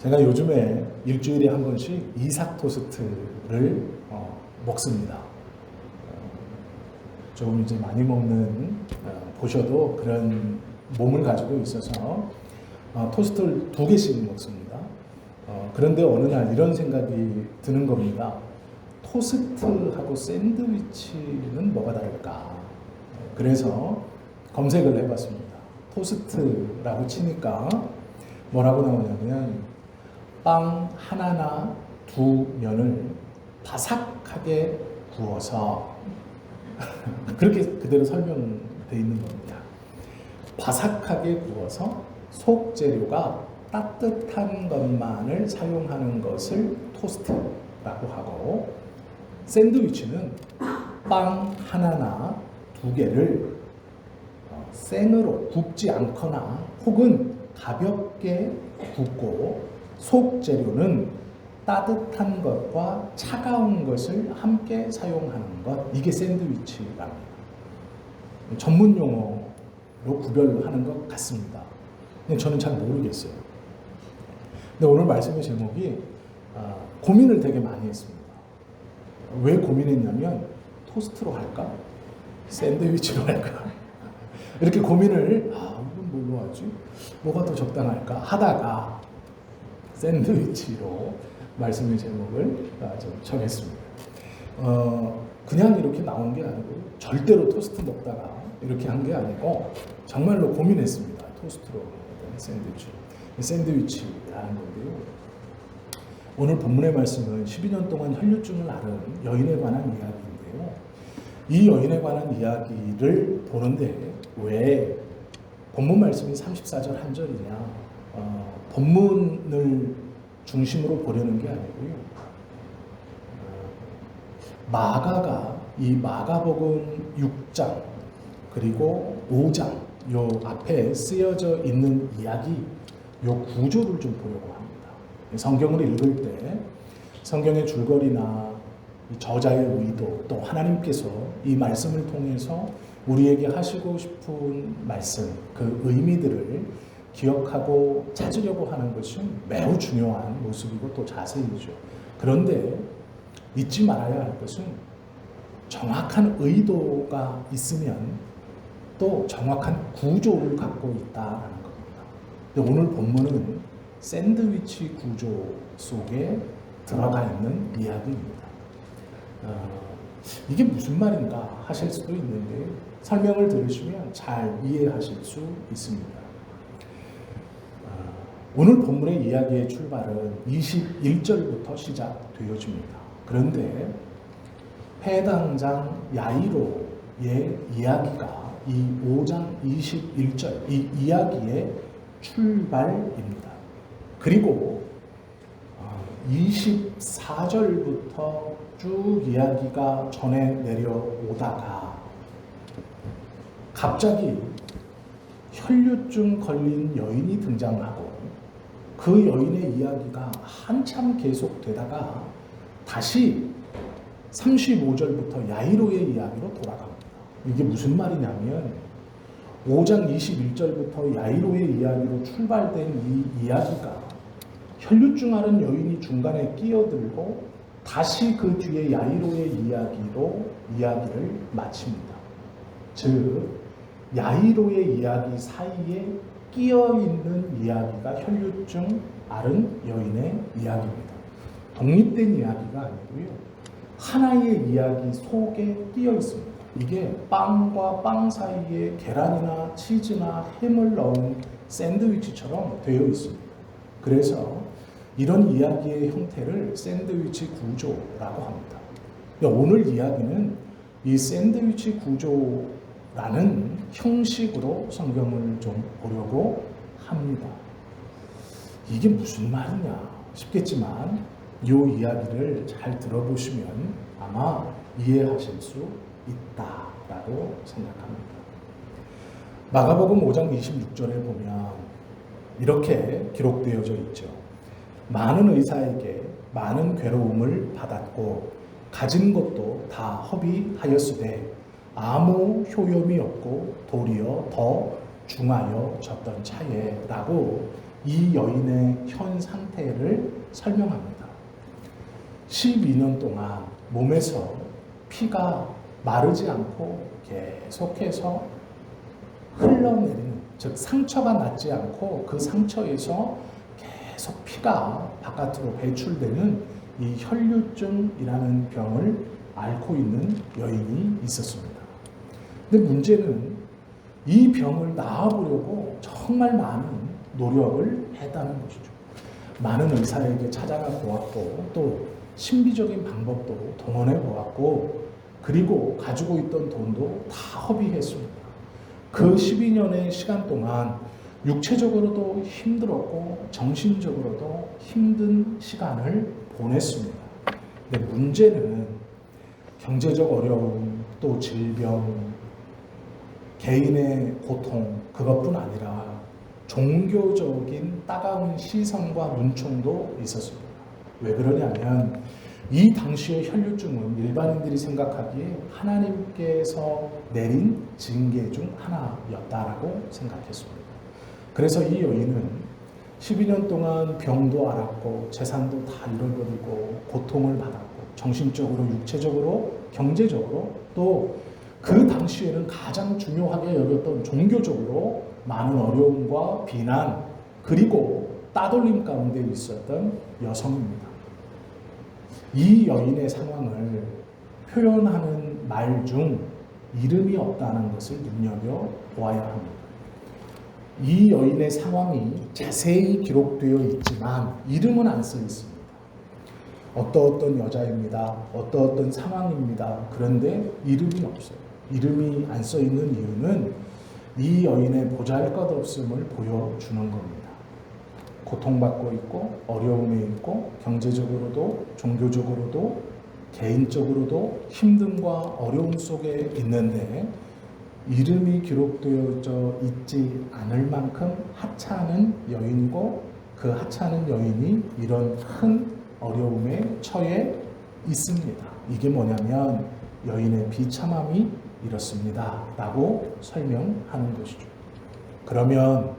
제가 요즘에 일주일에 한 번씩 이삭 토스트를 먹습니다. 조금 이제 많이 먹는 보셔도 그런 몸을 가지고 있어서 토스트를 2개씩 먹습니다. 그런데 어느 날 이런 생각이 드는 겁니다. 토스트하고 샌드위치는 뭐가 다를까? 그래서 검색을 해봤습니다. 토스트라고 치니까 뭐라고 나오냐면 빵 하나나 두 면을 바삭하게 구워서 그렇게 그대로 설명되어 있는 겁니다. 바삭하게 구워서 속 재료가 따뜻한 것만을 사용하는 것을 토스트라고 하고, 샌드위치는 빵 하나나 2개를 생으로 굽지 않거나 혹은 가볍게 굽고 속 재료는 따뜻한 것과 차가운 것을 함께 사용하는 것, 이게 샌드위치랍니다. 전문 용어로 구별하는 것 같습니다. 저는 잘 모르겠어요. 근데 오늘 말씀의 제목이 고민을 되게 많이 했습니다. 왜 고민했냐면 토스트로 할까? 샌드위치로 할까? 이렇게 고민을 이건 뭘로 하지? 뭐가 더 적당할까? 하다가 샌드위치로 말씀의 제목을 좀 정했습니다. 그냥 이렇게 나온 게 아니고 절대로 토스트 먹다가 이렇게 한 게 아니고 정말로 고민했습니다. 토스트로 샌드위치라는 건데요. 오늘 본문의 말씀은 12년 동안 혈류증을 앓은 여인에 관한 이야기인데요. 이 여인에 관한 이야기를 보는데 왜 본문 말씀이 34절 한 절이냐? 본문을 중심으로 보려는 게 아니고요. 마가가 이 마가복음 6장 그리고 5장 요 앞에 쓰여져 있는 이야기, 요 구조를 좀 보려고 합니다. 성경을 읽을 때 성경의 줄거리나 저자의 의도, 또 하나님께서 이 말씀을 통해서 우리에게 하시고 싶은 말씀, 그 의미들을 기억하고 찾으려고 하는 것이 매우 중요한 모습이고 또 자세이죠. 그런데 잊지 말아야 할 것은 정확한 의도가 있으면 또 정확한 구조를 갖고 있다는 겁니다. 근데 오늘 본문은 샌드위치 구조 속에 들어가 있는 이야기입니다. 이게 무슨 말인가 하실 수도 있는데 설명을 들으시면 잘 이해하실 수 있습니다. 오늘 본문의 이야기의 출발은 21절부터 시작되어집니다. 그런데 해당장 야이로의 이야기가 이 5장 21절 이 이야기의 출발입니다. 그리고 24절부터 쭉 이야기가 전해 내려오다가 갑자기 혈류증 걸린 여인이 등장하고 그 여인의 이야기가 한참 계속되다가 다시 35절부터 야이로의 이야기로 돌아갑니다. 이게 무슨 말이냐면 5장 21절부터 야이로의 이야기로 출발된 이 이야기가 혈류증 앓은 여인이 중간에 끼어들고 다시 그 뒤에 야이로의 이야기로 이야기를 마칩니다. 즉 야이로의 이야기 사이에 끼어있는 이야기가 혈류증 앓은 여인의 이야기입니다. 독립된 이야기가 아니고요. 하나의 이야기 속에 끼어 있습니다. 이게 빵과 빵 사이에 계란이나 치즈나 햄을 넣은 샌드위치처럼 되어 있습니다. 그래서 이런 이야기의 형태를 샌드위치 구조라고 합니다. 오늘 이야기는 이 샌드위치 구조라는 형식으로 성경을 좀 보려고 합니다. 이게 무슨 말이냐 싶겠지만 이 이야기를 잘 들어보시면 아마 이해하실 수 있다라고 생각합니다. 마가복음 5장 26절에 보면 이렇게 기록되어져 있죠. 많은 의사에게 많은 괴로움을 받았고 가진 것도 다 허비하였으되 아무 효용이 없고 도리어 더 중하여졌던 차에 라고 이 여인의 현 상태를 설명합니다. 12년 동안 몸에서 피가 마르지 않고 계속해서 흘러내리는, 즉 상처가 낫지 않고 그 상처에서 계속 피가 바깥으로 배출되는 이 혈류증이라는 병을 앓고 있는 여인이 있었습니다. 근데 문제는 이 병을 나아보려고 정말 많은 노력을 했다는 것이죠. 많은 의사에게 찾아가 보았고 또 신비적인 방법도 동원해 보았고 그리고 가지고 있던 돈도 다 허비했습니다. 그 12년의 시간 동안 육체적으로도 힘들었고 정신적으로도 힘든 시간을 보냈습니다. 근데 문제는 경제적 어려움, 또 질병, 개인의 고통, 그것뿐 아니라 종교적인 따가운 시선과 눈총도 있었습니다. 왜 그러냐면 이 당시의 혈류증은 일반인들이 생각하기에 하나님께서 내린 징계 중 하나였다라고 생각했습니다. 그래서 이 여인은 12년 동안 병도 앓았고 재산도 다 잃어버리고 고통을 받았고 정신적으로, 육체적으로, 경제적으로 또 그 당시에는 가장 중요하게 여겼던 종교적으로 많은 어려움과 비난 그리고 따돌림 가운데 있었던 여성입니다. 이 여인의 상황을 표현하는 말 중 이름이 없다는 것을 눈여겨보아야 합니다. 이 여인의 상황이 자세히 기록되어 있지만 이름은 안 써 있습니다. 어떤 여자입니다. 어떤 상황입니다. 그런데 이름이 없어요. 이름이 안 써 있는 이유는 이 여인의 보잘것없음을 보여주는 겁니다. 고통받고 있고 어려움에 있고 경제적으로도 종교적으로도 개인적으로도 힘듦과 어려움 속에 있는데 이름이 기록되어져 있지 않을 만큼 하찮은 여인이고 그 하찮은 여인이 이런 큰 어려움에 처해 있습니다. 이게 뭐냐면 여인의 비참함이 이렇습니다 라고 설명하는 것이죠. 그러면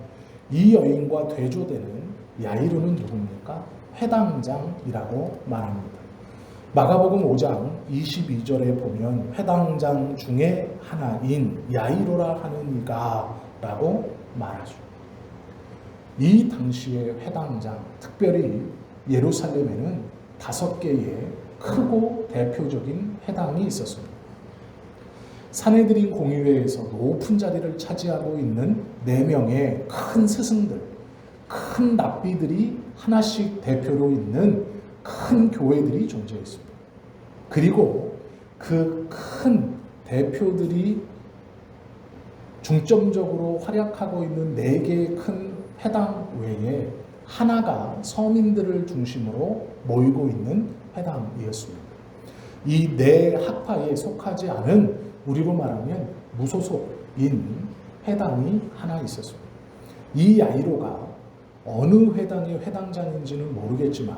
이 여인과 대조되는 야이로는 누굽니까? 회당장이라고 말합니다. 마가복음 5장 22절에 보면 회당장 중에 하나인 야이로라 하는 이가 라고 말하죠. 이 당시의 회당장, 특별히 예루살렘에는 5개의 크고 대표적인 회당이 있었습니다. 산헤드린 공의회에서 높은 자리를 차지하고 있는 4명의 큰 스승들, 큰 랍비들이 하나씩 대표로 있는 큰 교회들이 존재했습니다. 그리고 그 큰 대표들이 중점적으로 활약하고 있는 4개의 큰 회당 외에 하나가 서민들을 중심으로 모이고 있는 회당이었습니다. 이 4학파에 속하지 않은 우리로 말하면 무소속인 회당이 하나 있었습니다. 이 야이로가 어느 회당의 회당장인지는 모르겠지만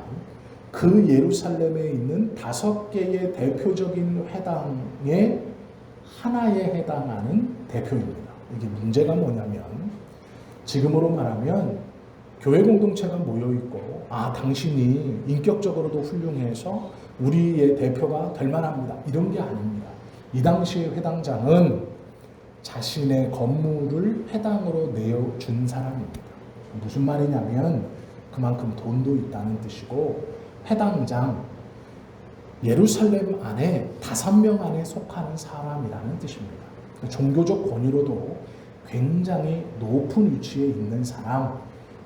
그 예루살렘에 있는 5개의 대표적인 회당의 하나에 해당하는 대표입니다. 이게 문제가 뭐냐면 지금으로 말하면 교회 공동체가 모여있고 당신이 인격적으로도 훌륭해서 우리의 대표가 될 만합니다. 이런 게 아닙니다. 이 당시의 회당장은 자신의 건물을 회당으로 내어준 사람입니다. 무슨 말이냐면 그만큼 돈도 있다는 뜻이고 회당장, 예루살렘 안에 5명 안에 속하는 사람이라는 뜻입니다. 종교적 권위로도 굉장히 높은 위치에 있는 사람,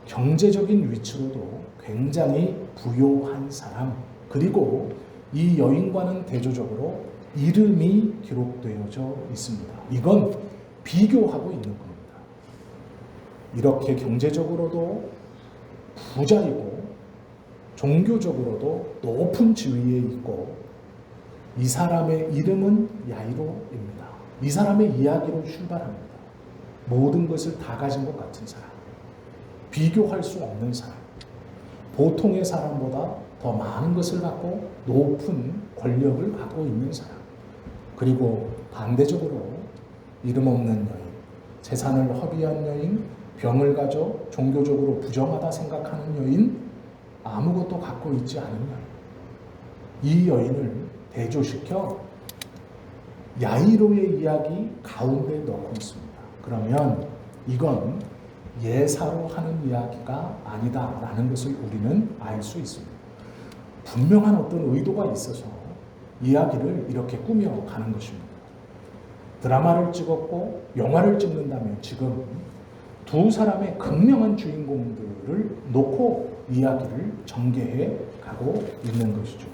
경제적인 위치로도 굉장히 부유한 사람, 그리고 이 여인과는 대조적으로 이름이 기록되어져 있습니다. 이건 비교하고 있는 겁니다. 이렇게 경제적으로도 부자이고 종교적으로도 높은 지위에 있고 이 사람의 이름은 야이로입니다. 이 사람의 이야기로 출발합니다. 모든 것을 다 가진 것 같은 사람, 비교할 수 없는 사람, 보통의 사람보다 더 많은 것을 갖고 높은 권력을 갖고 있는 사람, 그리고 반대적으로 이름 없는 여인, 재산을 허비한 여인, 병을 가져 종교적으로 부정하다 생각하는 여인, 아무것도 갖고 있지 않은 여인, 이 여인을 대조시켜 야이로의 이야기 가운데 넣고 있습니다. 그러면 이건 예사로 하는 이야기가 아니다라는 것을 우리는 알 수 있습니다. 분명한 어떤 의도가 있어서 이야기를 이렇게 꾸며가는 것입니다. 드라마를 찍었고 영화를 찍는다면 지금 두 사람의 극명한 주인공들을 놓고 이야기를 전개해 가고 있는 것이죠.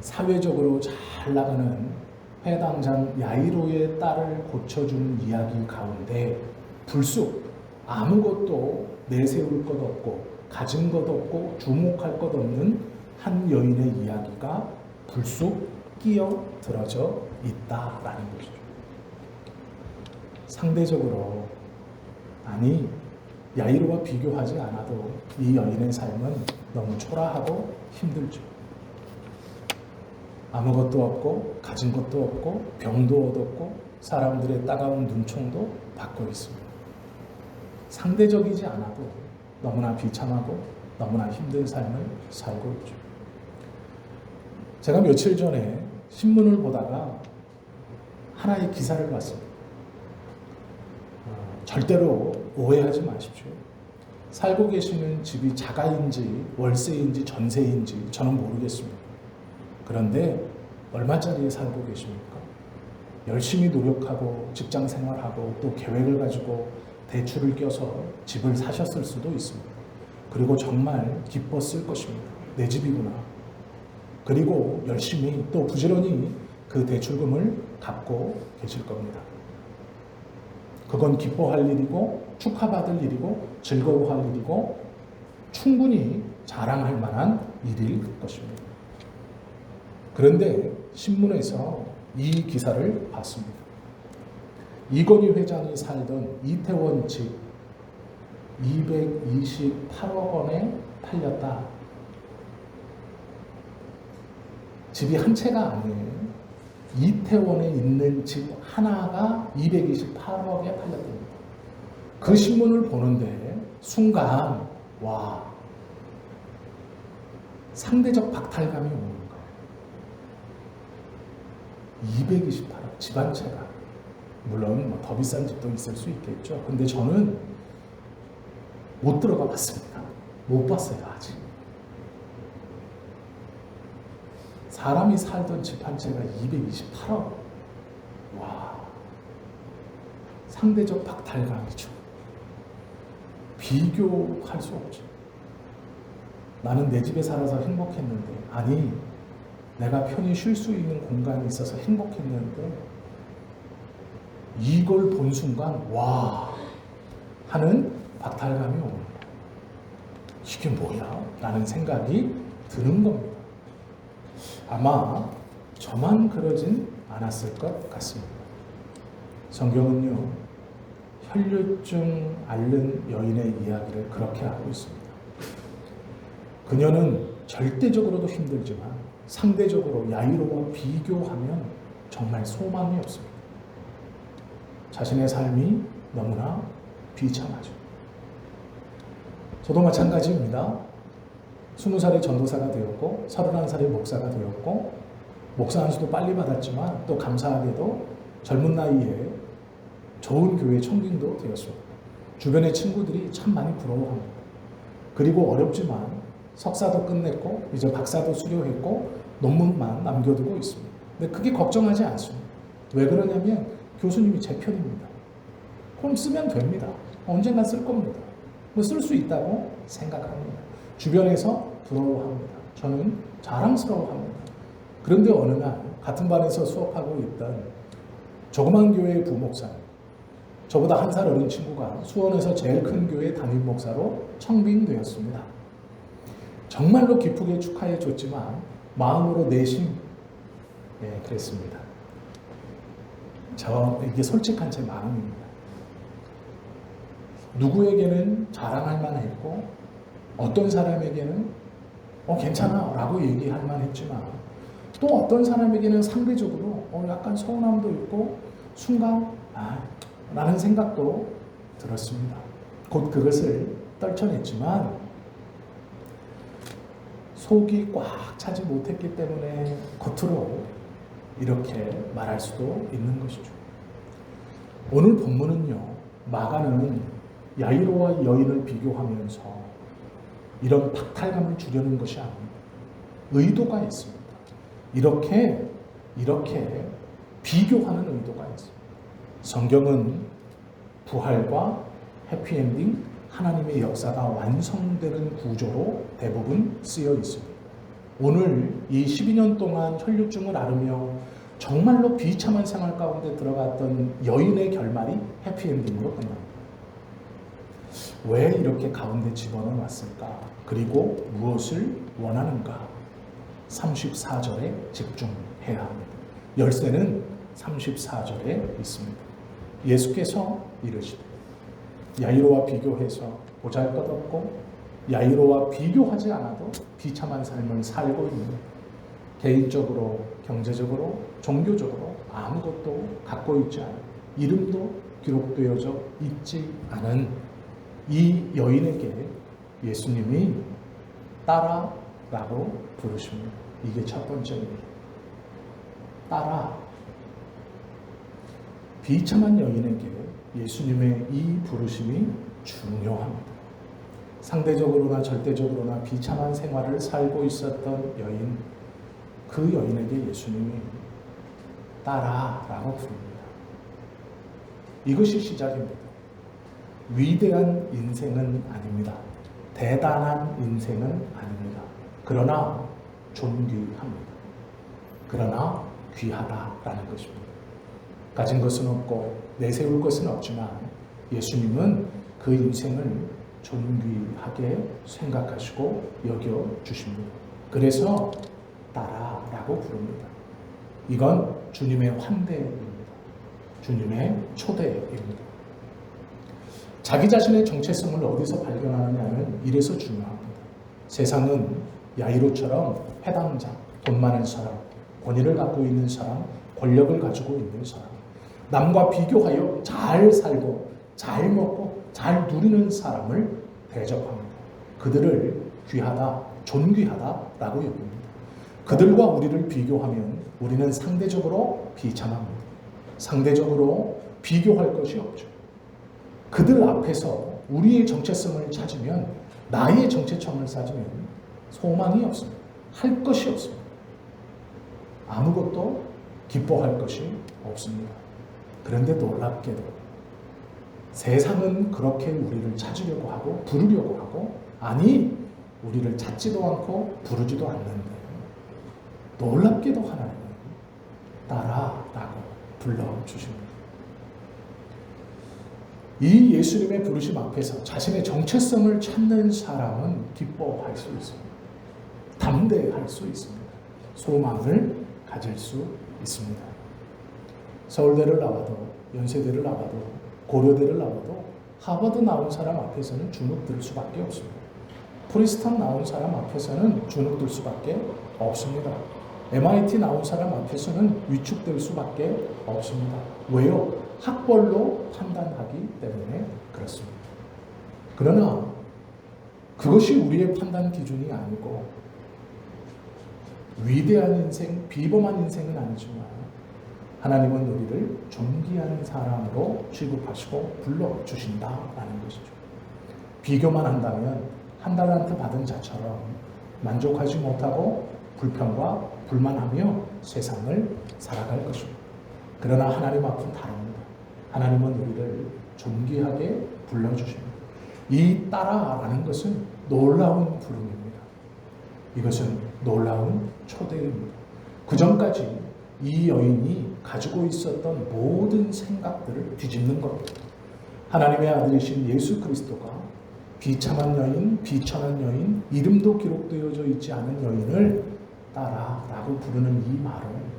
사회적으로 잘 나가는 회당장 야이로의 딸을 고쳐주는 이야기 가운데 불쑥 아무것도 내세울 것 없고 가진 것 없고 주목할 것 없는 한 여인의 이야기가 불쑥 끼어들어져 있다라는 것이죠. 상대적으로, 아니 야이로와 비교하지 않아도 이 여인의 삶은 너무 초라하고 힘들죠. 아무것도 없고 가진 것도 없고 병도 얻었고 사람들의 따가운 눈총도 받고 있습니다. 상대적이지 않아도 너무나 비참하고 너무나 힘든 삶을 살고 있죠. 제가 며칠 전에 신문을 보다가 하나의 기사를 봤습니다. 절대로 오해하지 마십시오. 살고 계시는 집이 자가인지 월세인지 전세인지 저는 모르겠습니다. 그런데 얼마짜리에 살고 계십니까? 열심히 노력하고 직장 생활하고 또 계획을 가지고 대출을 껴서 집을 사셨을 수도 있습니다. 그리고 정말 기뻤을 것입니다. 내 집이구나. 그리고 열심히 또 부지런히 그 대출금을 갚고 계실 겁니다. 그건 기뻐할 일이고 축하받을 일이고 즐거워할 일이고 충분히 자랑할 만한 일일 것입니다. 그런데 신문에서 이 기사를 봤습니다. 이건희 회장이 살던 이태원 집 228억 원에 팔렸다. 집이 한 채가 아니에요. 이태원에 있는 집 하나가 228억에 팔렸답니다. 그 신문을 보는데 순간 와, 상대적 박탈감이 오는 거예요. 228억, 집 한 채가. 물론 뭐 더 비싼 집도 있을 수 있겠죠. 근데 저는 못 들어가 봤습니다. 못 봤어요, 아직. 사람이 살던 집 한 채가 228억. 와, 상대적 박탈감이죠. 비교할 수 없죠. 나는 내 집에 살아서 행복했는데, 아니, 내가 편히 쉴 수 있는 공간이 있어서 행복했는데, 이걸 본 순간, 와, 하는 박탈감이 오는 거예요. 이게 뭐야? 라는 생각이 드는 겁니다. 아마 저만 그러진 않았을 것 같습니다. 성경은요, 혈류증 앓는 여인의 이야기를 그렇게 하고 있습니다. 그녀는 절대적으로도 힘들지만 상대적으로 야이로와 비교하면 정말 소망이 없습니다. 자신의 삶이 너무나 비참하죠. 저도 마찬가지입니다. 20살에 전도사가 되었고 31살에 목사가 되었고 목사 안수도 빨리 받았지만 또 감사하게도 젊은 나이에 좋은 교회 청빙도 되었습니다. 주변의 친구들이 참 많이 부러워합니다. 그리고 어렵지만 석사도 끝냈고 이제 박사도 수료했고 논문만 남겨두고 있습니다. 근데 크게 걱정하지 않습니다. 왜 그러냐면 교수님이 제 편입니다. 그럼 쓰면 됩니다. 언젠간 쓸 겁니다. 쓸 수 있다고 생각합니다. 주변에서 부러워합니다. 저는 자랑스러워합니다. 그런데 어느 날 같은 반에서 수업하고 있던 조그만 교회의 부목사님, 저보다 한 살 어린 친구가 수원에서 제일 큰 교회 담임 목사로 청빙되었습니다. 정말로 기쁘게 축하해 줬지만 마음으로 내심 그랬습니다. 이게 솔직한 제 마음입니다. 누구에게는 자랑할 만했고 어떤 사람에게는 괜찮아 라고 얘기할 만했지만 또 어떤 사람에게는 상대적으로 약간 서운함도 있고 순간 라는 생각도 들었습니다. 곧 그것을 떨쳐냈지만 속이 꽉 차지 못했기 때문에 겉으로 이렇게 말할 수도 있는 것이죠. 오늘 본문은요, 마가는 야이로와 여인을 비교하면서 이런 박탈감을 주려는 것이 아닙니다. 의도가 있습니다. 이렇게 비교하는 의도가 있습니다. 성경은 부활과 해피엔딩, 하나님의 역사가 완성되는 구조로 대부분 쓰여 있습니다. 오늘 이 12년 동안 혈류증을 앓으며 정말로 비참한 생활 가운데 들어갔던 여인의 결말이 해피엔딩으로 끝납니다. 왜 이렇게 가운데 집어넣어놨을까? 그리고 무엇을 원하는가? 34절에 집중해야 합니다. 열쇠는 34절에 있습니다. 예수께서 이르시되 야이로와 비교해서 보잘것없고 야이로와 비교하지 않아도 비참한 삶을 살고 있는, 개인적으로, 경제적으로, 종교적으로 아무것도 갖고 있지 않은, 이름도 기록되어져 있지 않은 이 여인에게 예수님이 따라라고 부르십니다. 이게 첫 번째입니다. 따라. 비참한 여인에게 예수님의 이 부르심이 중요합니다. 상대적으로나 절대적으로나 비참한 생활을 살고 있었던 여인, 그 여인에게 예수님이 따라라고 부릅니다. 이것이 시작입니다. 위대한 인생은 아닙니다. 대단한 인생은 아닙니다. 그러나 존귀합니다. 그러나 귀하다라는 것입니다. 가진 것은 없고 내세울 것은 없지만 예수님은 그 인생을 존귀하게 생각하시고 여겨주십니다. 그래서 따라라고 부릅니다. 이건 주님의 환대입니다. 주님의 초대입니다. 자기 자신의 정체성을 어디서 발견하느냐는 이래서 중요합니다. 세상은 야이로처럼 해당자, 돈 많은 사람, 권위를 갖고 있는 사람, 권력을 가지고 있는 사람, 남과 비교하여 잘 살고 잘 먹고 잘 누리는 사람을 대접합니다. 그들을 귀하다, 존귀하다라고 여깁니다. 그들과 우리를 비교하면 우리는 상대적으로 비참합니다. 상대적으로 비교할 것이 없죠. 그들 앞에서 우리의 정체성을 찾으면, 나의 정체성을 찾으면 소망이 없습니다. 할 것이 없습니다. 아무것도 기뻐할 것이 없습니다. 그런데 놀랍게도 세상은 그렇게 우리를 찾으려고 하고 부르려고 하고, 아니 우리를 찾지도 않고 부르지도 않는데 놀랍게도 하나님은 따라라고 불러주십니다. 이 예수님의 부르심 앞에서 자신의 정체성을 찾는 사람은 기뻐할 수 있습니다. 담대할 수 있습니다. 소망을 가질 수 있습니다. 서울대를 나와도, 연세대를 나와도, 고려대를 나와도 하버드 나온 사람 앞에서는 주눅들 수밖에 없습니다. 프리스턴 나온 사람 앞에서는 주눅들 수밖에 없습니다. MIT 나온 사람 앞에서는 위축될 수밖에 없습니다. 왜요? 학벌로 판단하기 때문에 그렇습니다. 그러나 그것이 우리의 판단 기준이 아니고, 위대한 인생, 비범한 인생은 아니지만 하나님은 우리를 존귀한 사람으로 취급하시고 불러주신다라는 것이죠. 비교만 한다면 한 달란트 받은 자처럼 만족하지 못하고 불평과 불만하며 세상을 살아갈 것입니다. 그러나 하나님 앞은 다릅니다. 하나님은 우리를 존귀하게 불러주십니다. 이 따라라는 것은 놀라운 부름입니다. 이것은 놀라운 초대입니다. 그 전까지 이 여인이 가지고 있었던 모든 생각들을 뒤집는 겁니다. 하나님의 아들이신 예수 그리스도가 비참한 여인, 비천한 여인, 이름도 기록되어져 있지 않은 여인을 따라라고 부르는 이 말은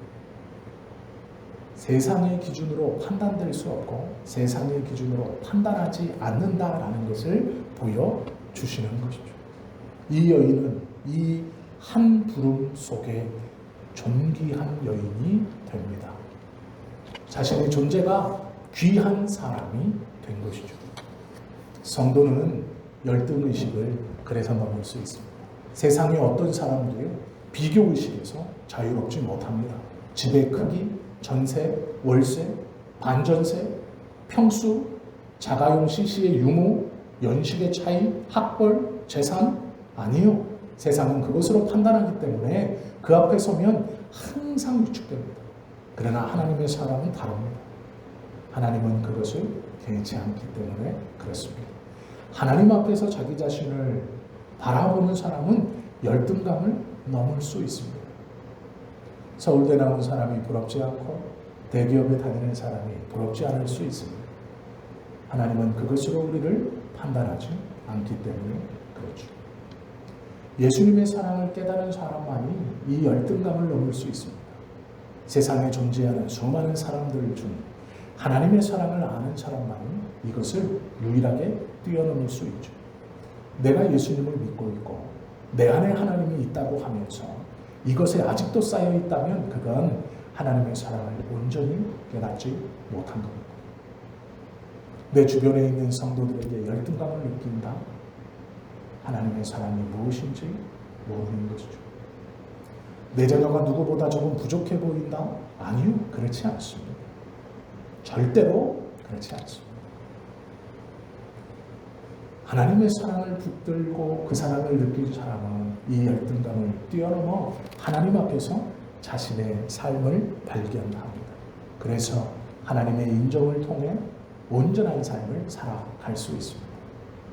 세상의 기준으로 판단될 수 없고 세상의 기준으로 판단하지 않는다라는 것을 보여주시는 것이죠. 이 여인은 이 한 부름 속에 존귀한 여인이 됩니다. 자신의 존재가 귀한 사람이 된 것이죠. 성도는 열등의식을 그래서 넘을 수 있습니다. 세상의 어떤 사람도요, 비교의식에서 자유롭지 못합니다. 집의 크기, 전세, 월세, 반전세, 평수, 자가용 CC의 유무, 연식의 차이, 학벌, 재산, 아니요. 세상은 그것으로 판단하기 때문에 그 앞에 서면 항상 위축됩니다. 그러나 하나님의 사랑은 다릅니다. 하나님은 그것을 개의치 않기 때문에 그렇습니다. 하나님 앞에서 자기 자신을 바라보는 사람은 열등감을 넘을 수 있습니다. 서울대 나온 사람이 부럽지 않고 대기업에 다니는 사람이 부럽지 않을 수 있습니다. 하나님은 그것으로 우리를 판단하지 않기 때문에 그렇죠. 예수님의 사랑을 깨달은 사람만이 이 열등감을 넘을 수 있습니다. 세상에 존재하는 수많은 사람들 중 하나님의 사랑을 아는 사람만이 이것을 유일하게 뛰어넘을 수 있죠. 내가 예수님을 믿고 있고 내 안에 하나님이 있다고 하면서 이것에 아직도 쌓여 있다면 그건 하나님의 사랑을 온전히 깨닫지 못한 겁니다. 내 주변에 있는 성도들에게 열등감을 느낀다. 하나님의 사랑이 무엇인지 모르는 것이죠. 내 자녀가 누구보다 조금 부족해 보인다? 아니요, 그렇지 않습니다. 절대로 그렇지 않습니다. 하나님의 사랑을 붙들고 그 사랑을 느낀 사람은 이 열등감을 뛰어넘어 하나님 앞에서 자신의 삶을 발견합니다. 그래서 하나님의 인정을 통해 온전한 삶을 살아갈 수 있습니다.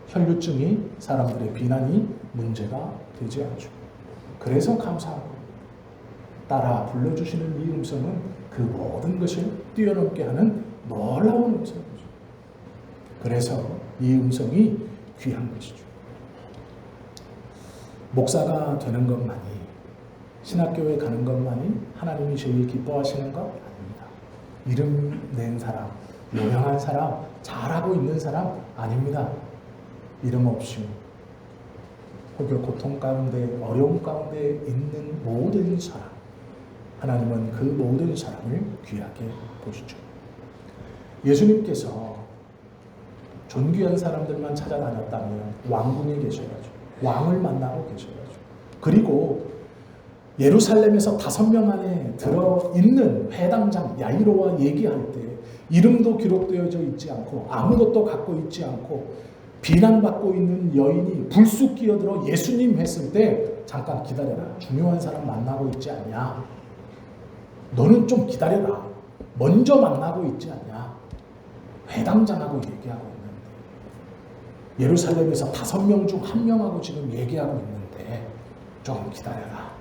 혈루증이 사람들의 비난이 문제가 되지 않죠. 그래서 감사하고 따라 불러주시는 이 음성은 그 모든 것을 뛰어넘게 하는 놀라운 음성이죠. 그래서 이 음성이 귀한 것이죠. 목사가 되는 것만이, 신학교에 가는 것만이 하나님이 제일 기뻐하시는 것 아닙니다. 이름 낸 사람, 요양한 사람, 잘하고 있는 사람 아닙니다. 이름 없이 혹여 고통 가운데 어려움 가운데 있는 모든 사람, 하나님은 그 모든 사람을 귀하게 보시죠. 예수님께서 존귀한 사람들만 찾아다녔다면 왕궁에 계셔야죠. 왕을 만나고 계셔야죠. 그리고 예루살렘에서 5명 안에 들어있는 회당장 야이로와 얘기할 때 이름도 기록되어져 있지 않고 아무것도 갖고 있지 않고 비난받고 있는 여인이 불쑥 끼어들어 예수님 했을 때 잠깐 기다려라. 중요한 사람 만나고 있지 않냐? 너는 좀 기다려라. 먼저 만나고 있지 않냐? 회당장하고 얘기하고 있는데 예루살렘에서 5명 중 1명하고 지금 얘기하고 있는데 좀 기다려라.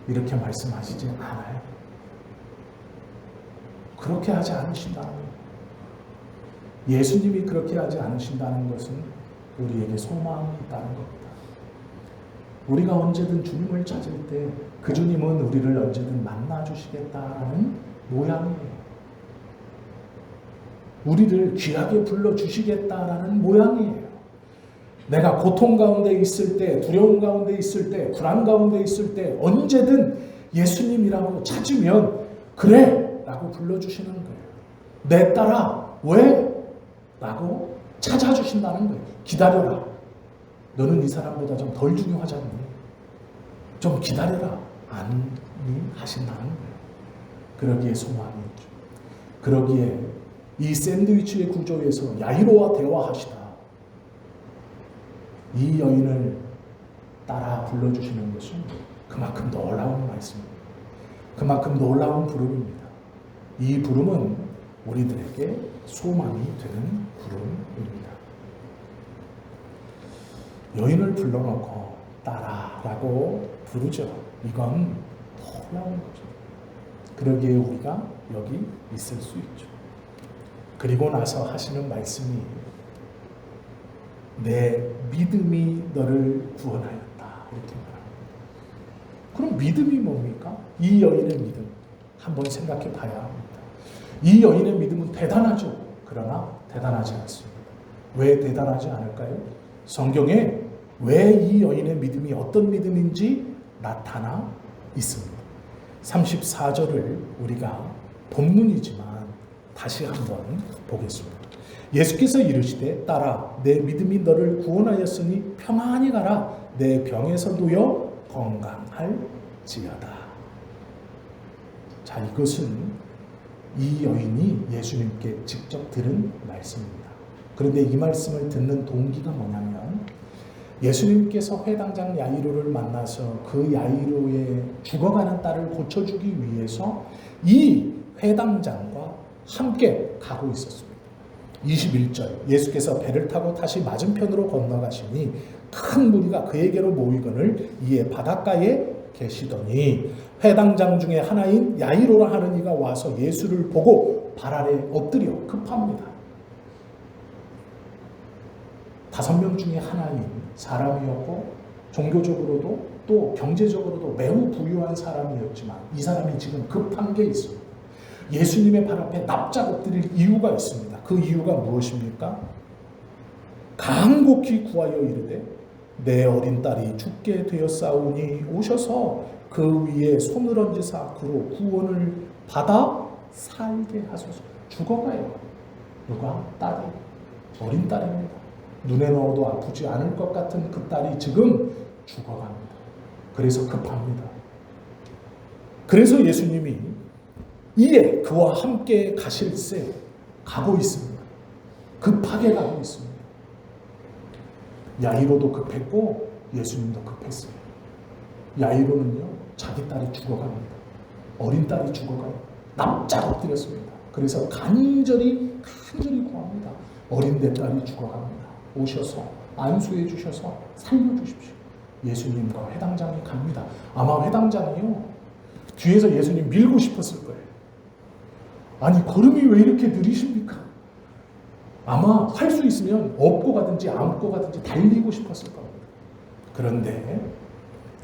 이렇게 말씀하시지 않아요? 그렇게 하지 않으신다는 거예요. 예수님이 그렇게 하지 않으신다는 것은 우리에게 소망이 있다는 겁니다. 우리가 언제든 주님을 찾을 때 그 주님은 우리를 언제든 만나주시겠다라는 모양이에요. 우리를 귀하게 불러주시겠다라는 모양이에요. 내가 고통 가운데 있을 때, 두려움 가운데 있을 때, 불안 가운데 있을 때 언제든 예수님이라고 찾으면 그래! 라고 불러주시는 거예요. 내 딸아, 왜? 라고 찾아주신다는 거예요. 기다려라. 너는 이 사람보다 좀 덜 중요하잖니. 좀 기다려라. 아니 하신다는 거예요. 그러기에 소망이 있죠. 그러기에 이 샌드위치의 구조에서 야이로와 대화하시다. 이 여인을 따라 불러주시는 것은 그만큼 놀라운 말씀입니다. 그만큼 놀라운 부름입니다. 이 부름은 우리들에게 소망이 되는 부름입니다. 여인을 불러놓고 따라라고 부르죠. 이건 놀라운 거죠. 그러기에 우리가 여기 있을 수 있죠. 그리고 나서 하시는 말씀이 내 믿음이 너를 구원하였다. 이렇게 말합니다. 그럼 믿음이 뭡니까? 이 여인의 믿음 한번 생각해 봐야 합니다. 이 여인의 믿음은 대단하죠. 그러나 대단하지 않습니다. 왜 대단하지 않을까요? 성경에 왜 이 여인의 믿음이 어떤 믿음인지 나타나 있습니다. 34절을 우리가 본문이지만 다시 한번 보겠습니다. 예수께서 이르시되 딸아 내 믿음이 너를 구원하였으니 평안히 가라 내 병에서 놓여 건강할지어다. 자, 이것은 이 여인이 예수님께 직접 들은 말씀입니다. 그런데 이 말씀을 듣는 동기가 뭐냐면 예수님께서 회당장 야이로를 만나서 그 야이로의 죽어가는 딸을 고쳐주기 위해서 이 회당장과 함께 가고 있었습니다. 21절 예수께서 배를 타고 다시 맞은편으로 건너가시니 큰 무리가 그에게로 모이거늘 이에 바닷가에 계시더니 회당장 중에 하나인 야이로라 하는 이가 와서 예수를 보고 발 아래 엎드려 급합니다. 5명 중에 하나인 사람이었고 종교적으로도 또 경제적으로도 매우 부유한 사람이었지만 이 사람이 지금 급한 게 있습니다. 예수님의 발 앞에 납작 엎드릴 이유가 있습니다. 그 이유가 무엇입니까? 간곡히 구하여 이르되 내 어린 딸이 죽게 되었사오니 오셔서 그 위에 손을 얹으사 그로 구원을 받아 살게 하소서. 죽어가요. 누가? 딸이. 어린 딸입니다. 눈에 넣어도 아프지 않을 것 같은 그 딸이 지금 죽어갑니다. 그래서 급합니다. 그래서 예수님이 이에 그와 함께 가실새 가고 있습니다. 급하게 가고 있습니다. 야이로도 급했고 예수님도 급했어요. 야이로는요 자기 딸이 죽어갑니다. 어린 딸이 죽어가요. 납작 엎드렸습니다. 그래서 간절히 구합니다. 어린 내 딸이 죽어갑니다. 오셔서 안수해 주셔서 살려주십시오. 예수님과 회당장이 갑니다. 아마 회당장이요 뒤에서 예수님 밀고 싶었을 거예요. 아니 걸음이 왜 이렇게 느리십니까? 아마 할 수 있으면 업고 가든지 안고 가든지 달리고 싶었을 겁니다. 그런데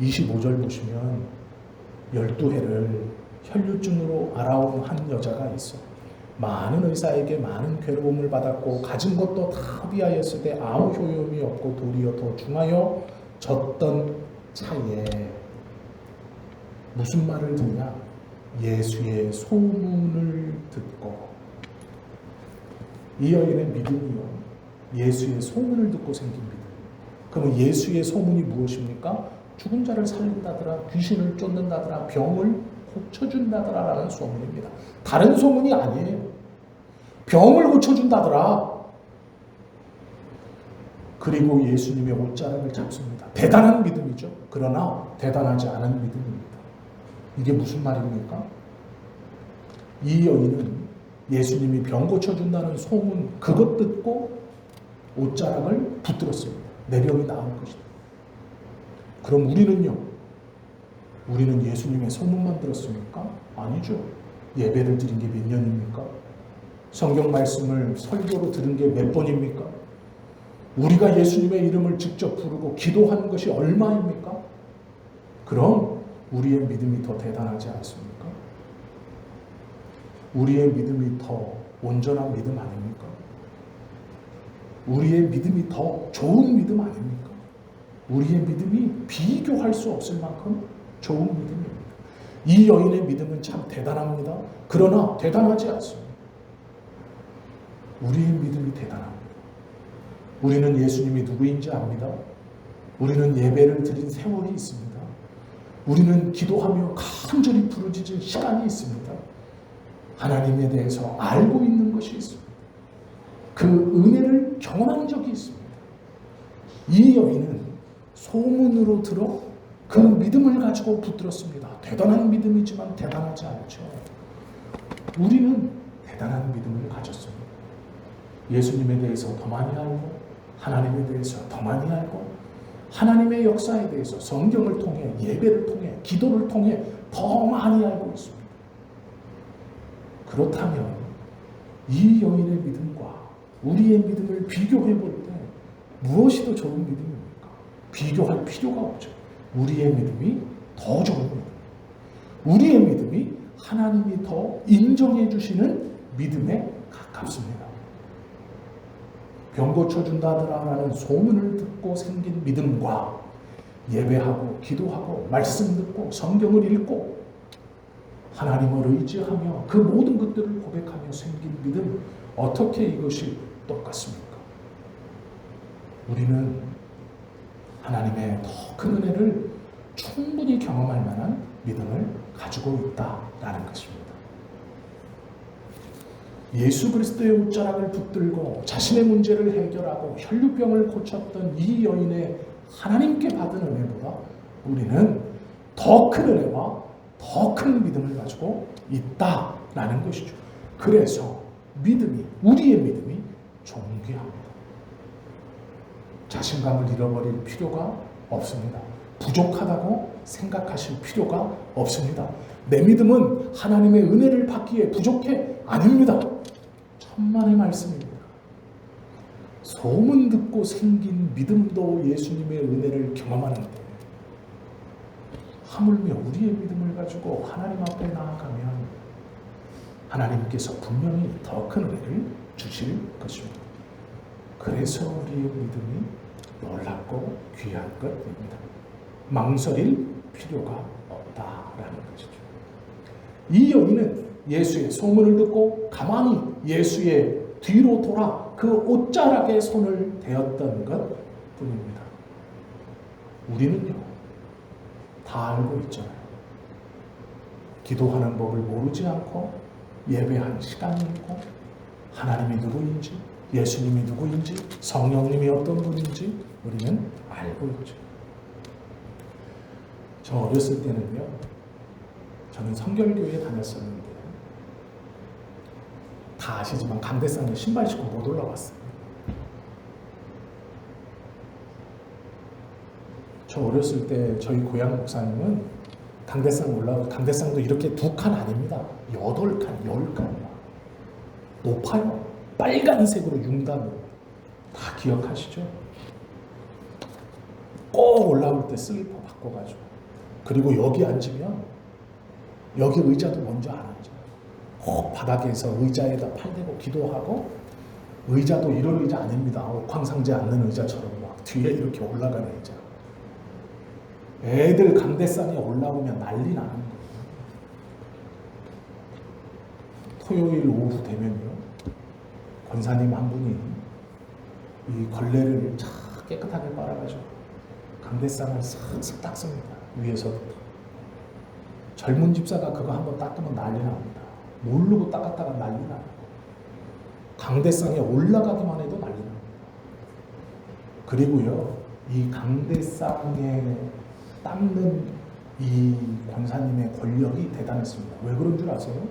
25절 보시면 12해를 혈류증으로 앓아온 한 여자가 있어. 많은 의사에게 많은 괴로움을 받았고 가진 것도 다 허비하였을 때 아무 효용이 없고 도리어 더 중하여 졌던 차에 무슨 말을 듣냐? 예수의 소문을 듣고. 이 여인의 믿음이요 예수의 소문을 듣고 생긴 믿음. 그러면 예수의 소문이 무엇입니까? 죽은 자를 살린다더라, 귀신을 쫓는다더라, 병을 고쳐준다더라 라는 소문입니다. 다른 소문이 아니에요. 병을 고쳐준다더라. 그리고 예수님의 옷자락을 잡습니다. 대단한 믿음이죠. 그러나 대단하지 않은 믿음입니다. 이게 무슨 말입니까? 이 여인은 예수님이 병 고쳐준다는 소문 그것 듣고 옷자락을 붙들었습니다. 내 병이 나을 것이다. 그럼 우리는요? 우리는 예수님의 소문만 들었습니까? 아니죠. 예배를 드린 게 몇 년입니까? 성경 말씀을 설교로 들은 게 몇 번입니까? 우리가 예수님의 이름을 직접 부르고 기도하는 것이 얼마입니까? 그럼 우리의 믿음이 더 대단하지 않습니까? 우리의 믿음이 더 온전한 믿음 아닙니까? 우리의 믿음이 더 좋은 믿음 아닙니까? 우리의 믿음이 비교할 수 없을 만큼 좋은 믿음입니다. 이 여인의 믿음은 참 대단합니다. 그러나 대단하지 않습니다. 우리의 믿음이 대단합니다. 우리는 예수님이 누구인지 압니다. 우리는 예배를 드린 세월이 있습니다. 우리는 기도하며 간절히 부르짖은 시간이 있습니다. 하나님에 대해서 알고 있는 것이 있습니다. 그 은혜를 경험한 적이 있습니다. 이 여인은 소문으로 들어 그 믿음을 가지고 붙들었습니다. 대단한 믿음이지만 대단하지 않죠. 우리는 대단한 믿음을 가졌습니다. 예수님에 대해서 더 많이 알고 하나님에 대해서 더 많이 알고 하나님의 역사에 대해서 성경을 통해 예배를 통해 기도를 통해 더 많이 알고 있습니다. 그렇다면 이 여인의 믿음과 우리의 믿음을 비교해 볼 때 무엇이 더 좋은 믿음입니까? 비교할 필요가 없죠. 우리의 믿음이 더 좋은 믿음. 우리의 믿음이 하나님이 더 인정해 주시는 믿음에 가깝습니다. 병 고쳐준다라는 소문을 듣고 생긴 믿음과 예배하고 기도하고 말씀 듣고 성경을 읽고 하나님을 의지하며 그 모든 것들을 고백하며 생긴 믿음, 어떻게 이것이 똑같습니까? 우리는 하나님의 더 큰 은혜를 충분히 경험할 만한 믿음을 가지고 있다라는 것입니다. 예수 그리스도의 옷자락을 붙들고 자신의 문제를 해결하고 혈류병을 고쳤던 이 여인의 하나님께 받은 은혜보다 우리는 더 큰 은혜와 더 큰 믿음을 가지고 있다라는 것이죠. 그래서 우리의 믿음이 존귀합니다. 자신감을 잃어버릴 필요가 없습니다. 부족하다고 생각하실 필요가 없습니다. 내 믿음은 하나님의 은혜를 받기에 부족해? 아닙니다. 천만의 말씀입니다. 소문 듣고 생긴 믿음도 예수님의 은혜를 경험하는데 하물며 우리의 믿음을 가지고 하나님 앞에 나아가면 하나님께서 분명히 더 큰 은혜를 주실 것입니다. 그래서 우리의 믿음이 놀랍고 귀한 것입니다. 망설일 필요가 없다라는 것이죠. 이 여인은 예수의 소문을 듣고 가만히 예수의 뒤로 돌아 그 옷자락에 손을 대었던 것 뿐입니다. 우리는요, 다 알고 있잖아요. 기도하는 법을 모르지 않고 예배한 시간이 있고 하나님이 누구인지, 예수님이 누구인지, 성령님이 어떤 분인지 우리는 알고 있죠. 저 어렸을 때는요, 저는 성결교회에 다녔었는데 다 아시지만 강대상에 신발 신고 못 올라왔어요. 저 어렸을 때 저희 고향 목사님은 강대상 올라오고, 강대상도 이렇게 2칸 아닙니다. 8칸, 10칸 높아요. 빨간색으로 융단으로. 다 기억하시죠? 꼭 올라올 때 슬리퍼 바꿔가지고, 그리고 여기 앉으면 여기 의자도 먼저 안 앉아요. 꼭 바닥에서 의자에다 팔 대고 기도하고, 의자도 이런 의자 아닙니다. 옥황상제 앉는 의자처럼 막 뒤에 이렇게 올라가는 의자. 애들 강대상에 올라오면 난리 나는 거예요. 토요일 오후 되면요, 권사님 한 분이 이 걸레를 쫙 깨끗하게 빨아가지고 강대상을 싹싹 닦습니다. 위에서부터. 젊은 집사가 그거 한번 닦으면 난리 납니다. 모르고 닦았다가 난리 나요. 강대상에 올라가기만 해도 난리 납니다. 그리고요, 이 강대상에 닦는 이 권사님의 권력이 대단했습니다. 왜 그런 줄 아세요?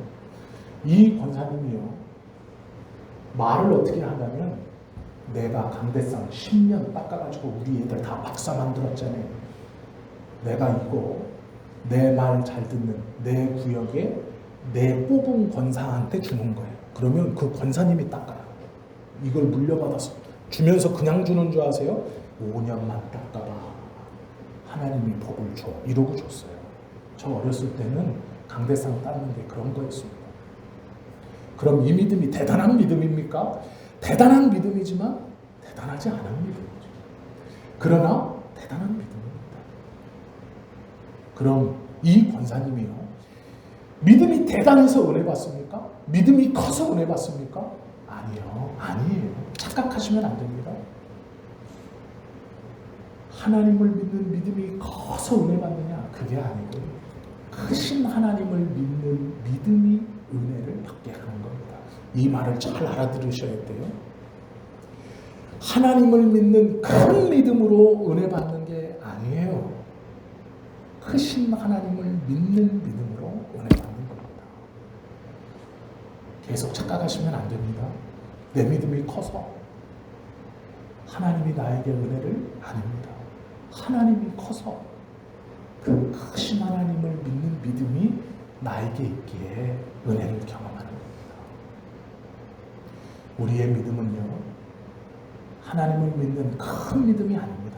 이 권사님이요, 말을 어떻게 하냐면, 내가 강대상 10년 닦아가지고 우리 애들 다 박사 만들었잖아요. 내가 이거 내 말 잘 듣는 내 구역에 내 뽑은 권사한테 주는 거예요. 그러면 그 권사님이 닦아요. 이걸 물려받아서 주면서 그냥 주는 줄 아세요? 5년만 닦아봐. 하나님이 복을 줘. 이러고 줬어요. 저 어렸을 때는 강대상 닦는 게 그런 거였습니다. 그럼 이 믿음이 대단한 믿음입니까? 대단한 믿음이지만 대단하지 않은 믿음이죠. 그러나 대단한 믿음입니다. 그럼 이 권사님이요, 믿음이 대단해서 은혜 받습니까? 믿음이 커서 은혜 받습니까? 아니에요. 착각하시면 안 됩니다. 하나님을 믿는 믿음이 커서 은혜 받느냐? 그게 아니고, 크신 하나님을 믿는 믿음이 은혜를 받게 하는 겁니다. 이 말을 잘 알아들으셔야 돼요. 하나님을 믿는 큰 믿음으로 은혜 받는 게 아니에요. 크신 하나님을 믿는 믿음으로 은혜 받는 겁니다. 계속 착각하시면 안 됩니다. 내 믿음이 커서 하나님이 나에게 은혜를 아닙니다. 하나님이 커서 그 크신 하나님을 믿는 믿음이 나에게 있기에 은혜를 경험하는 겁니다. 우리의 믿음은요, 하나님을 믿는 큰 믿음이 아닙니다.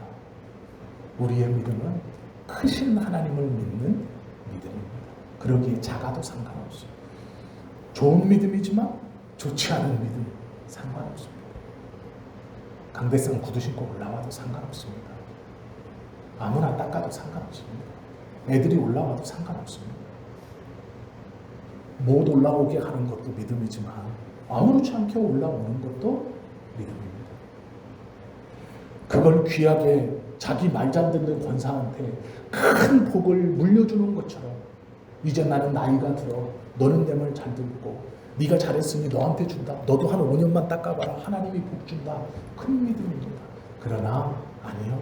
우리의 믿음은 크신 하나님을 믿는 믿음입니다. 그러기에 작아도 상관없어요. 좋은 믿음이지만 좋지 않은 믿음 상관없습니다. 강대상 구두 신고 올라와도 상관없습니다. 아무나 닦아도 상관없습니다. 애들이 올라와도 상관없습니다. 못 올라오게 하는 것도 믿음이지만 아무렇지 않게 올라오는 것도 믿음입니다. 그걸 귀하게 자기 말 잘 듣는 권사한테 큰 복을 물려주는 것처럼 이제 나는 나이가 들어 너는 내 말 잘 듣고 네가 잘했으니 너한테 준다. 너도 한 5년만 닦아봐라. 하나님이 복 준다. 큰 믿음입니다. 그러나 아니요.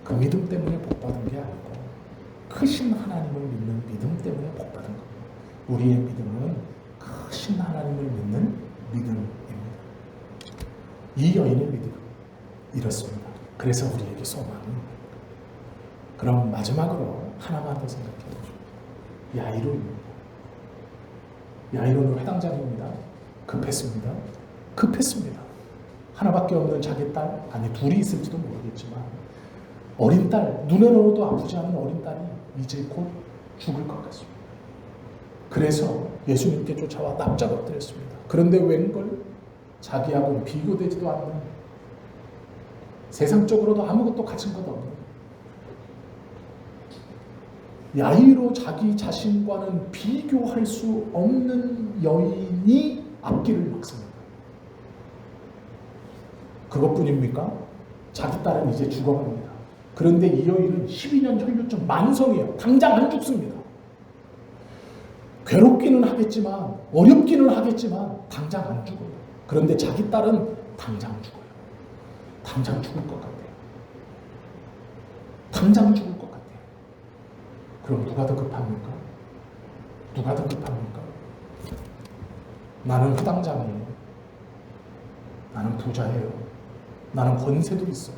그 믿음 때문에 복 받은 게 아니고 크신 하나님을 믿는 믿음 때문에 복 받은 겁니다. 우리의 믿음은 크신 하나님을 믿는 믿음입니다. 이 여인의 믿음 이렇습니다. 그래서 우리에게 소망이. 그럼 마지막으로 하나만 더 생각해 보죠. 야이로입니다. 야이로는 회당장입니다. 급했습니다. 하나밖에 없는 자기 딸, 아니 둘이 있을지도 모르겠지만 어린 딸, 눈에 넣어도 아프지 않은 어린 딸이 이제 곧 죽을 것 같습니다. 그래서 예수님께 쫓아와 납작 엎드렸습니다. 그런데 웬걸 자기하고는 비교되지도 않는, 세상적으로도 아무것도 가진 것 없는 야이로 자기 자신과는 비교할 수 없는 여인이 앞길을 막습니다. 그것뿐입니까? 자기 딸은 이제 죽어갑니다. 그런데 이 여인은 12년 혈류증 만성이에요. 당장 안 죽습니다. 괴롭기는 하겠지만, 어렵기는 하겠지만 당장 안 죽어요. 그런데 자기 딸은 당장 죽어요. 당장 죽을 것 같아요. 당장 죽을 것 같아요. 그럼 누가 더 급합니까? 누가 더 급합니까? 나는 회당장이에요. 나는 부자예요. 나는 권세도 있어요.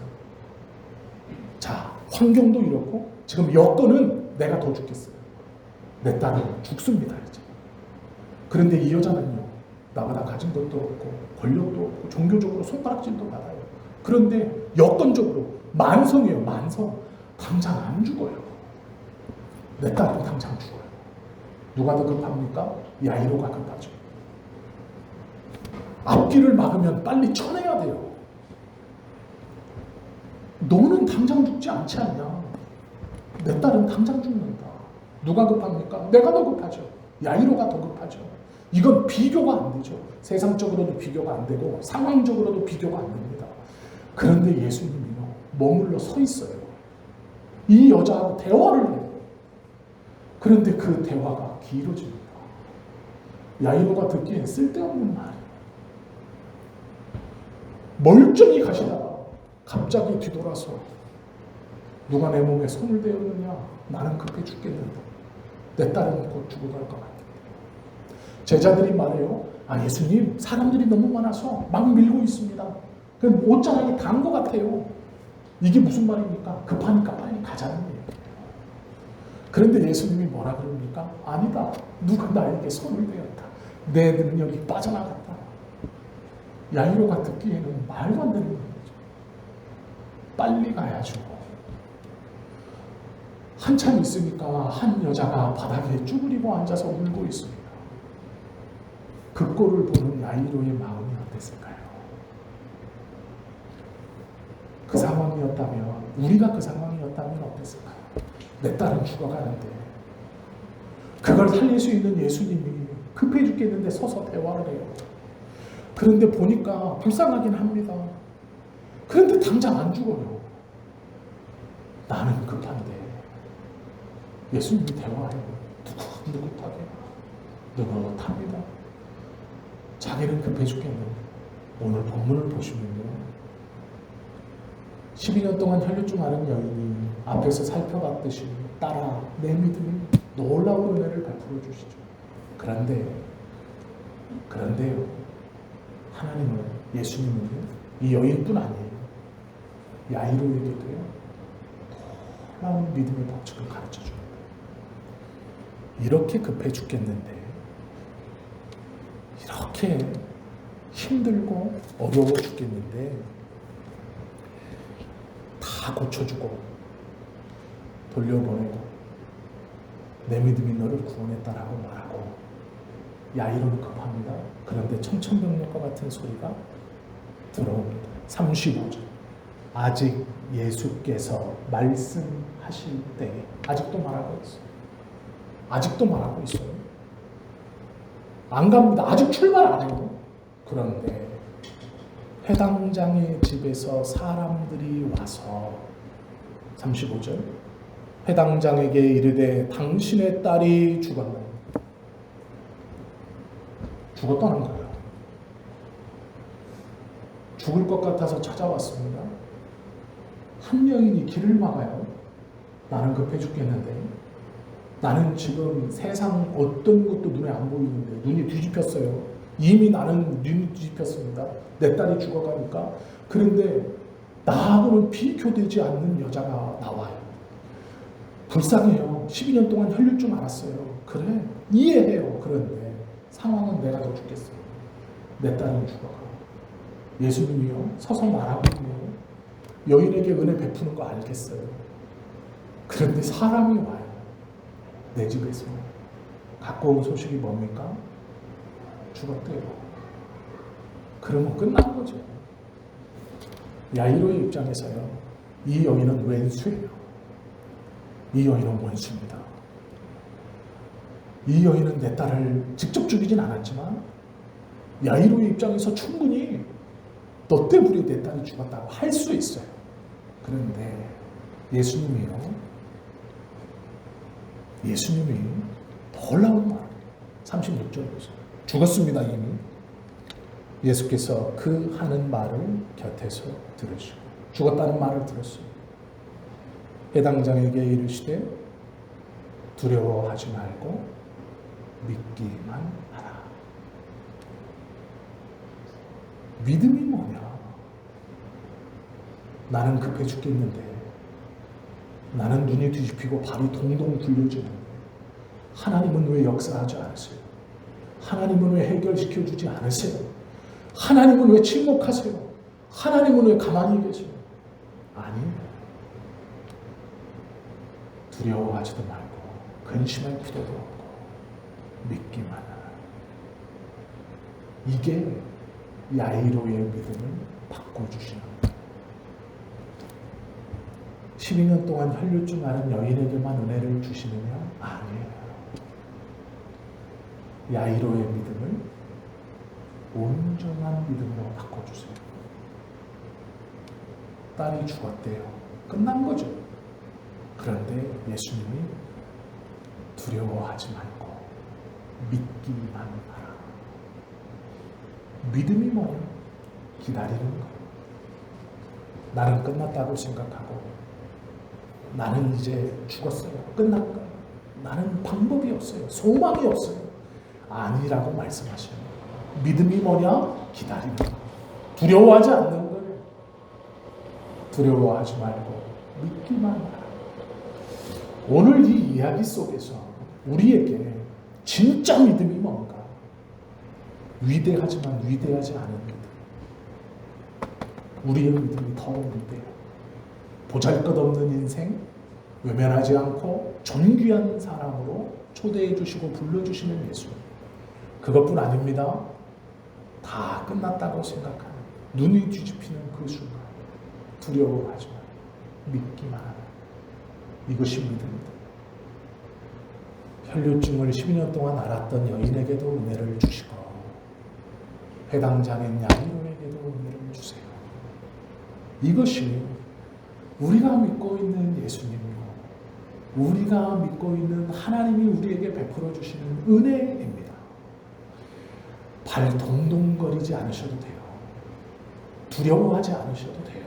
자, 환경도 이렇고 지금 여건은 내가 더 죽겠어요. 내 딸은 죽습니다 이제. 그런데 이 여자는요, 나보다 가진 것도 없고 권력도 없고 종교적으로 손가락질도 받아요. 그런데 여건적으로 만성이에요. 만성. 당장 안 죽어요. 내 딸은 당장 죽어요. 누가 더 급합니까? 야이로가 급하죠. 앞길을 막으면 빨리 쳐내야 돼요. 너는 당장 죽지 않지 않냐? 내 딸은 당장 죽는다. 누가 급합니까? 내가 더 급하죠. 야이로가 더 급하죠. 이건 비교가 안 되죠. 세상적으로도 비교가 안 되고 상황적으로도 비교가 안 됩니다. 그런데 예수님이요, 머물러 서 있어요. 이 여자하고 대화를 해요. 그런데 그 대화가 길어집니다. 야이로가 듣기엔 쓸데없는 말이에요. 멀쩡히 가시다가 갑자기 뒤돌아서 누가 내 몸에 손을 대었느냐? 나는 급해 죽겠는데 내 딸은 곧 죽어갈 것 같아. 제자들이 말해요. 아, 예수님, 사람들이 너무 많아서 막 밀고 있습니다. 그럼 옷자락이 단 것 같아요. 이게 무슨 말입니까? 급하니까 빨리 가자는 얘기예요. 그런데 예수님이 뭐라 그럽니까? 아니다. 누가 나에게 손을 대었다. 내 능력이 빠져나갔다. 야이로가 듣기에는 말도 안 되는 거죠. 빨리 가야죠. 한참 있으니까 한 여자가 바닥에 쭈그리고 앉아서 울고 있습니다. 그 꼴을 보는 야이로의 마음이 어땠을까요? 그 상황이었다면, 우리가 그 상황이었다면 어땠을까요? 내 딸은 죽어가는데 그걸 살릴 수 있는 예수님이 급해 죽겠는데 서서 대화를 해요. 그런데 보니까 불쌍하긴 합니다. 그런데 당장 안 죽어요. 나는 급한데 예수님이 대화해요. 누구하게 느긋합니다. 자기는 급해 죽겠는데 오늘 본문을 보시면요, 12년 동안 혈류증 앓은 여인이 앞에서 살펴봤듯이 따라 내 믿음이 놀라운 은혜를 베풀어 주시죠. 그런데요, 하나님은, 예수님은 이 여인뿐 아니에요. 야이로에게도요, 놀라운 믿음의 법칙을 가르쳐 줍니다. 이렇게 급해 죽겠는데, 이렇게 힘들고 어려워 죽겠는데 다 고쳐주고 돌려보내고 내 믿음이 너를 구원했다라고 말하고, 야이로는 급합니다. 그런데 청천벽력과 같은 소리가 들어옵니다. 35절. 아직 예수께서 말씀하실 때에, 아직도 말하고 있어요. 아직도 말하고 있어요. 안 갑니다. 아직 출발 안 해요. 그런데 회당장의 집에서 사람들이 와서 35절 회당장에게 이르되 당신의 딸이 죽었나니 죽었다는 거예요. 죽을 것 같아서 찾아왔습니다. 한 여인이 길을 막아요. 나는 급해 죽겠는데 나는 지금 세상 어떤 것도 눈에 안 보이는데 눈이 뒤집혔어요. 이미 나는 눈이 뒤집혔습니다. 내 딸이 죽어가니까. 그런데 나하고는 비교되지 않는 여자가 나와요. 불쌍해요. 12년 동안 혈류증 앓았어요. 그래 이해해요. 그런데 상황은 내가 더 죽겠어요. 내 딸은 죽어가. 예수님이요 서서 말하고 있네요. 여인에게 은혜 베푸는 거 알겠어요. 그런데 사람이 와요. 내 집에서 갖고 온 소식이 뭡니까? 죽었대요. 그러면 끝난 거죠. 야이로의 입장에서요. 이 여인은 왼수예요. 이 여인은 원수입니다. 이 여인은 내 딸을 직접 죽이진 않았지만 야이로의 입장에서 충분히 너 때문에 내 딸이 죽었다고 할 수 있어요. 그런데 예수님이 놀라운 말 36절 보세요. 죽었습니다 이미. 예수께서 그 하는 말을 곁에서 들으시고 죽었다는 말을 들었어요. 해당장에게 이르시되 두려워하지 말고 믿기만 하라. 믿음이 뭐냐? 나는 급해 죽겠는데 나는 눈이 뒤집히고 발이 동동 굴려지는데 하나님은 왜 역사하지 않으세요? 하나님은 왜 해결시켜 주지 않으세요? 하나님은 왜 침묵하세요? 하나님은 왜 가만히 계세요? 아니, 두려워하지도 말고 근심할 필요도 없고 믿기만 하라. 이게 야이로의 믿음을 바꿔주시는 거예요. 12년 동안 혈류증 앓은 여인에게만 은혜를 주시느냐? 아니에요. 야이로의 믿음을 온전한 믿음으로 바꿔주세요. 딸이 죽었대요. 끝난 거죠. 그런데 예수님이 두려워하지 말고 믿기만 하라. 믿음이 뭐냐? 기다리는 거. 나는 끝났다고 생각하고 나는 이제 죽었어요. 끝났다. 나는 방법이 없어요. 소망이 없어요. 아니라고 말씀하셔요. 믿음이 뭐냐? 기다리는 거. 두려워하지 않는 거예요. 두려워하지 말고 믿기만 하라. 오늘 이 이야기 속에서 우리에게 진짜 믿음이 뭔가? 위대하지만 위대하지 않은 믿음. 우리의 믿음이 더 위대해요. 보잘것없는 인생, 외면하지 않고 존귀한 사람으로 초대해 주시고 불러주시는 예수. 그것뿐 아닙니다. 다 끝났다고 생각하는 눈이 뒤집히는 그 순간 두려워하지 마. 믿기만 하라. 이것이 믿음이다. 혈류증을 12년 동안 앓았던 여인에게도 은혜를 주시고 해당장인 야이로에게도 은혜를 주세요. 이것이 우리가 믿고 있는 예수님이고 우리가 믿고 있는 하나님이 우리에게 베풀어 주시는 은혜입니다. 발 동동거리지 않으셔도 돼요. 두려워하지 않으셔도 돼요.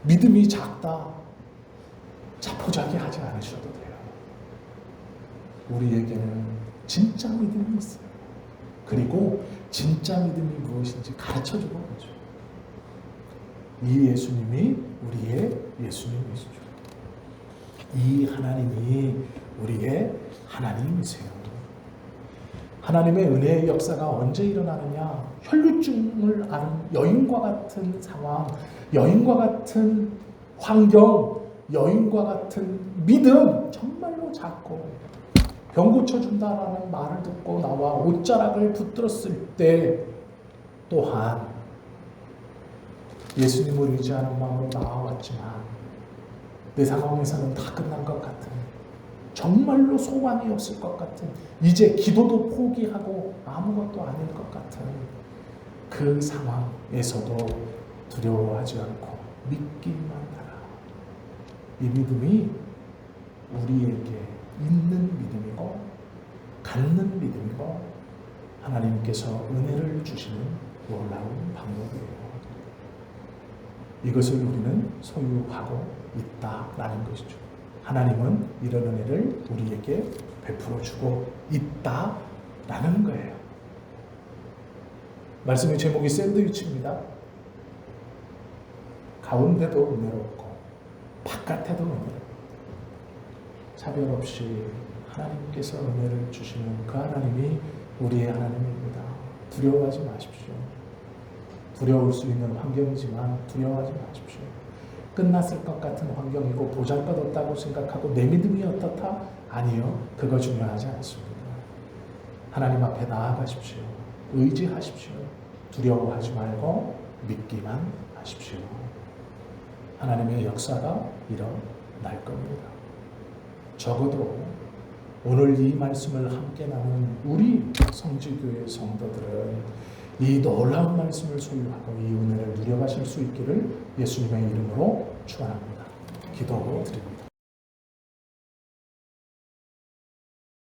믿음이 작다, 자포자기하지 않으셔도 돼요. 우리에게는 진짜 믿음이 있어요. 그리고 진짜 믿음이 무엇인지 가르쳐주고 있죠. 이 예수님이 우리의 예수님이시죠. 이 하나님이 우리의 하나님이세요. 하나님의 은혜의 역사가 언제 일어나느냐? 혈류증을 앓은 여인과 같은 상황, 여인과 같은 환경, 여인과 같은 믿음, 정말로 작고 병 고쳐준다라는 말을 듣고 나와 옷자락을 붙들었을 때 또한 예수님을 의지하는 마음으로 나아왔지만 내 상황에서는 다 끝난 것 같은, 정말로 소망이 없을 것 같은, 이제 기도도 포기하고 아무것도 아닐 것 같은 그 상황에서도 두려워하지 않고 믿기만 하라. 이 믿음이 우리에게 있는 믿음이고 갖는 믿음이고 하나님께서 은혜를 주시는 놀라운 방법이에요. 이것을 우리는 소유하고 있다라는 것이죠. 하나님은 이런 은혜를 우리에게 베풀어 주고 있다라는 거예요. 말씀의 제목이 샌드위치입니다. 가운데도 은혜롭고 바깥에도 은혜롭고 차별 없이 하나님께서 은혜를 주시는 그 하나님이 우리의 하나님입니다. 두려워하지 마십시오. 두려울 수 있는 환경이지만 두려워하지 마십시오. 끝났을 것 같은 환경이고 보잘것없다고 생각하고 내 믿음이 어떻다? 아니요. 그거 중요하지 않습니다. 하나님 앞에 나아가십시오. 의지하십시오. 두려워하지 말고 믿기만 하십시오. 하나님의 역사가 일어날 겁니다. 적어도 오늘 이 말씀을 함께 나누는 우리 성지교회 성도들은 이 놀라운 말씀을 소유하고 이 은혜를 누려가실 수 있기를 예수님의 이름으로 축원합니다. 기도드립니다.